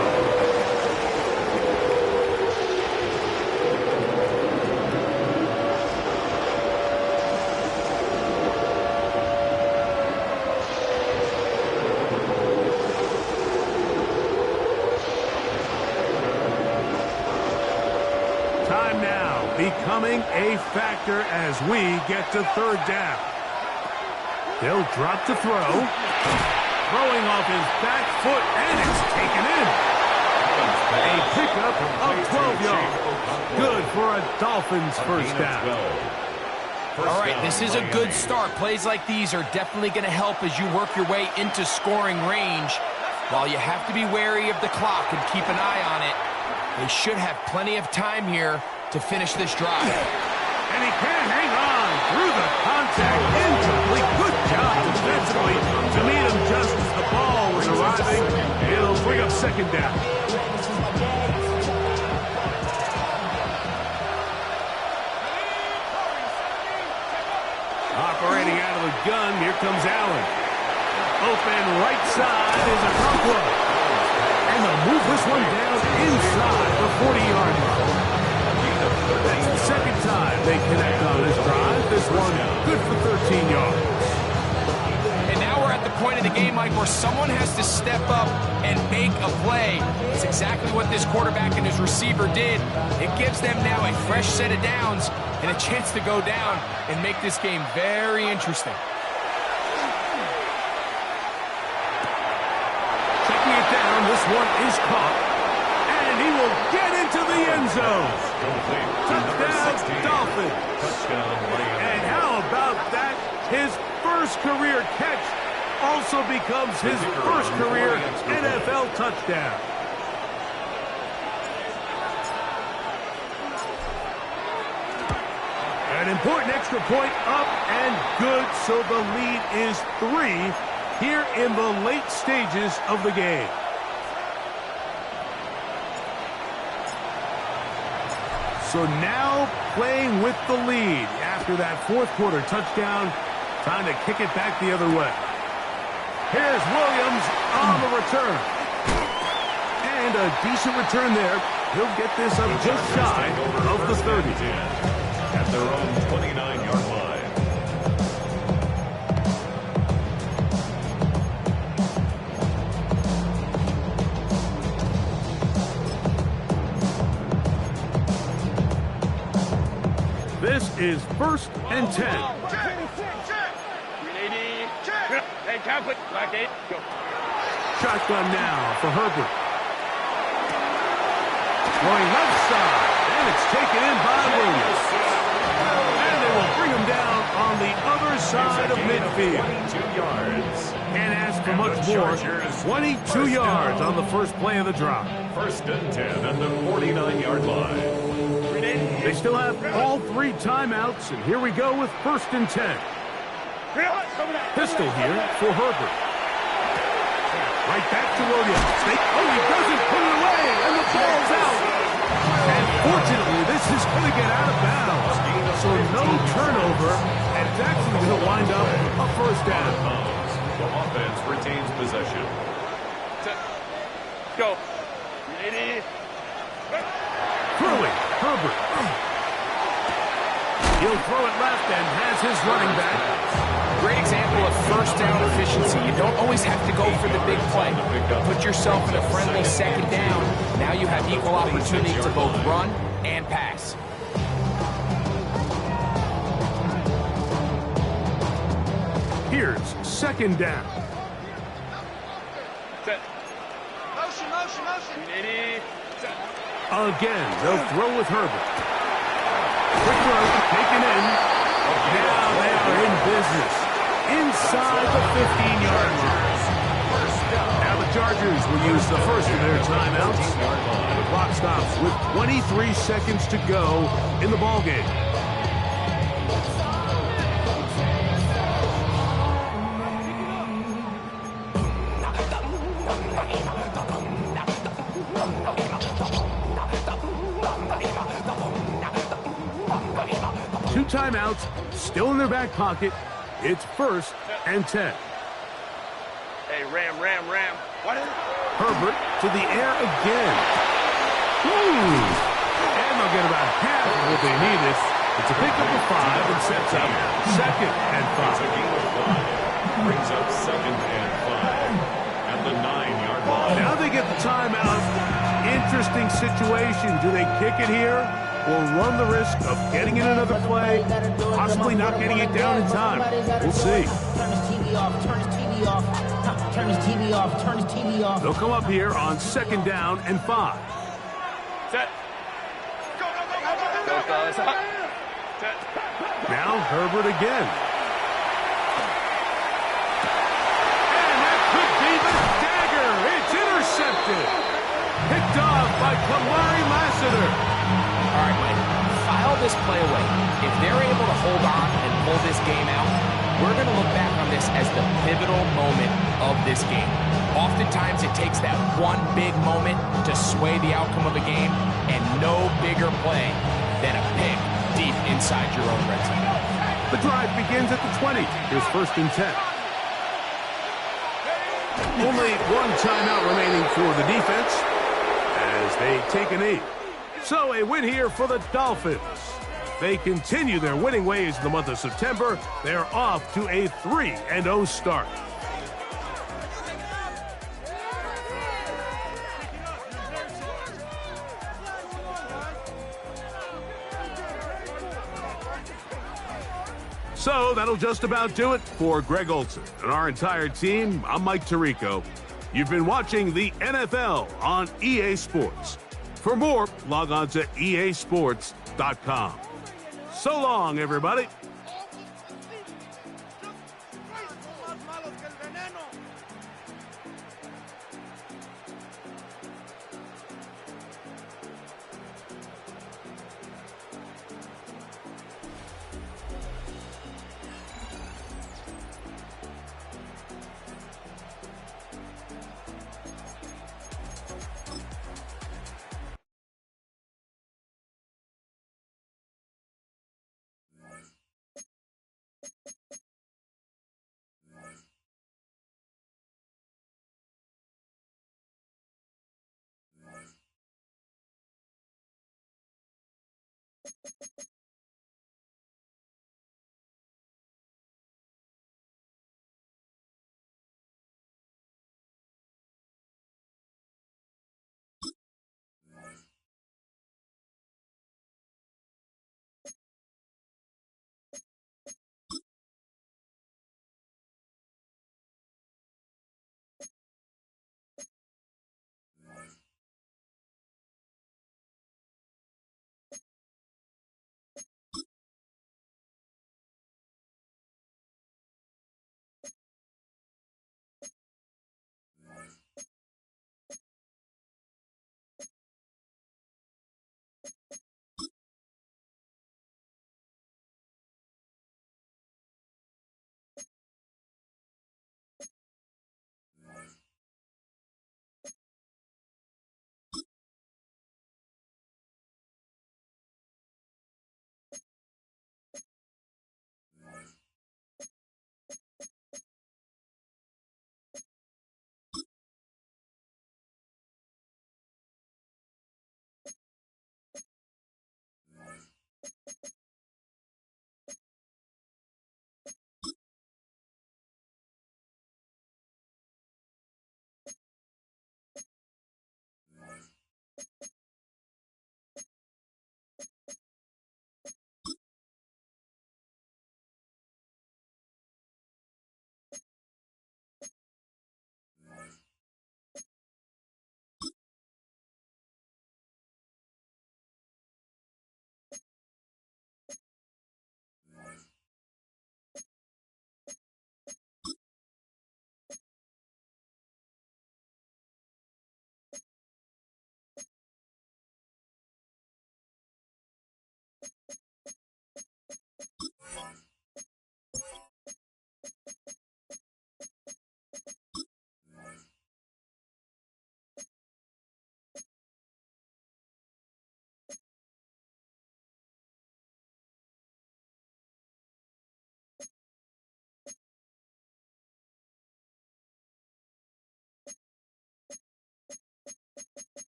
Time now becoming a factor as we get to 3rd down. They'll drop to throw. Throwing off his back foot, and it's taken in. A pickup of 12 yards. Good for a Dolphins 1st down. All right, this is a good start. Plays like these are definitely going to help as you work your way into scoring range. While you have to be wary of the clock and keep an eye on it, they should have plenty of time here to finish this drive. And he can hang on through the contact. Incomplete. Good job defensively to meet him just as the ball was arriving. It'll bring up 2nd down. Operating out of the gun, here comes Allen. Open right side is a Conquo. And they'll move this one down inside the 40-yard line. That's the 2nd time they connect on this drive. This one good for 13 yards. And now we're at the point of the game, Mike, where someone has to step up and make a play. It's exactly what this quarterback and his receiver did. It gives them now a fresh set of downs and a chance to go down and make this game very interesting. Checking it down, this one is caught. And he will get into the end zone. Touchdown, Dolphins. And how about that? His first career catch also becomes his first career NFL touchdown. An important extra point up and good, so the lead is 3 here in the late stages of the game. So now playing with the lead after that fourth quarter touchdown. Time to kick it back the other way. Here's Williams on the return. And a decent return there. He'll get this up just shy of the 30. At their own 29-yard line. This is 1st and 10. Hey, count quick. Black 8. Go. Shotgun now for Herbert. Going left side, and it's taken in by Williams. field. 22 yards. Can't ask for And much the more. Chargers, 22 first yards down. on the first play of the drive. 1st and 10 at the 49-yard line. They still have all 3 timeouts, and here we go with 1st and 10. Pistol here for Herbert. Right back to Williams. He doesn't put it away, and the ball's out. And fortunately, this is going to get out of bounds. So no turnover, and it's actually going to wind up a first down. The offense retains possession. Go. Ready? Throwing, Herbert. He'll throw it left and has his running back. Great example of first down efficiency. You don't always have to go for the big play. Put yourself in a friendly second down. Now you have equal opportunity to both run and pass. Here's 2nd down. Set. Ready? Set. Again, they'll throw with Herbert. Quick throw, taken in. Now they are in business. Inside the 15-yard line. Now the Chargers will use the first of their timeouts. The clock stops with 23 seconds to go in the ballgame. Two timeouts still in their back pocket. It's 1st and 10. Hey, Ram. What is it? Herbert to the air again. And they'll get about half of what they needed. It's a pickup of 5 and sets up 2nd and 5. It's a gain of 5. Brings up 2nd and 5 at the 9-yard line. Now they get the timeout. Interesting situation. Do they kick it here or run the risk of getting in another play, possibly not getting it down in time? We'll see. Turn his TV off, turn his TV off, turn his TV off, turn his TV off. They'll come up here on 2nd down and 5. Set. Go, fellas. Set. Now Herbert again. And that could be the dagger. It's intercepted. Picked off by Kamari Lassiter. All right, Mike, file this play away. If they're able to hold on and pull this game out, we're going to look back on this as the pivotal moment of this game. Oftentimes, it takes that one big moment to sway the outcome of a game, and no bigger play than a pick deep inside your own red zone. The drive begins at the 20. Here's 1st and 10. Only one timeout remaining for the defense as they take a knee. So a win here for the Dolphins. They continue their winning ways in the month of September. They're off to a 3-0 start. So that'll just about do it for Greg Olson and our entire team. I'm Mike Tirico. You've been watching the NFL on EA Sports. For more, log on to easports.com. So long, everybody.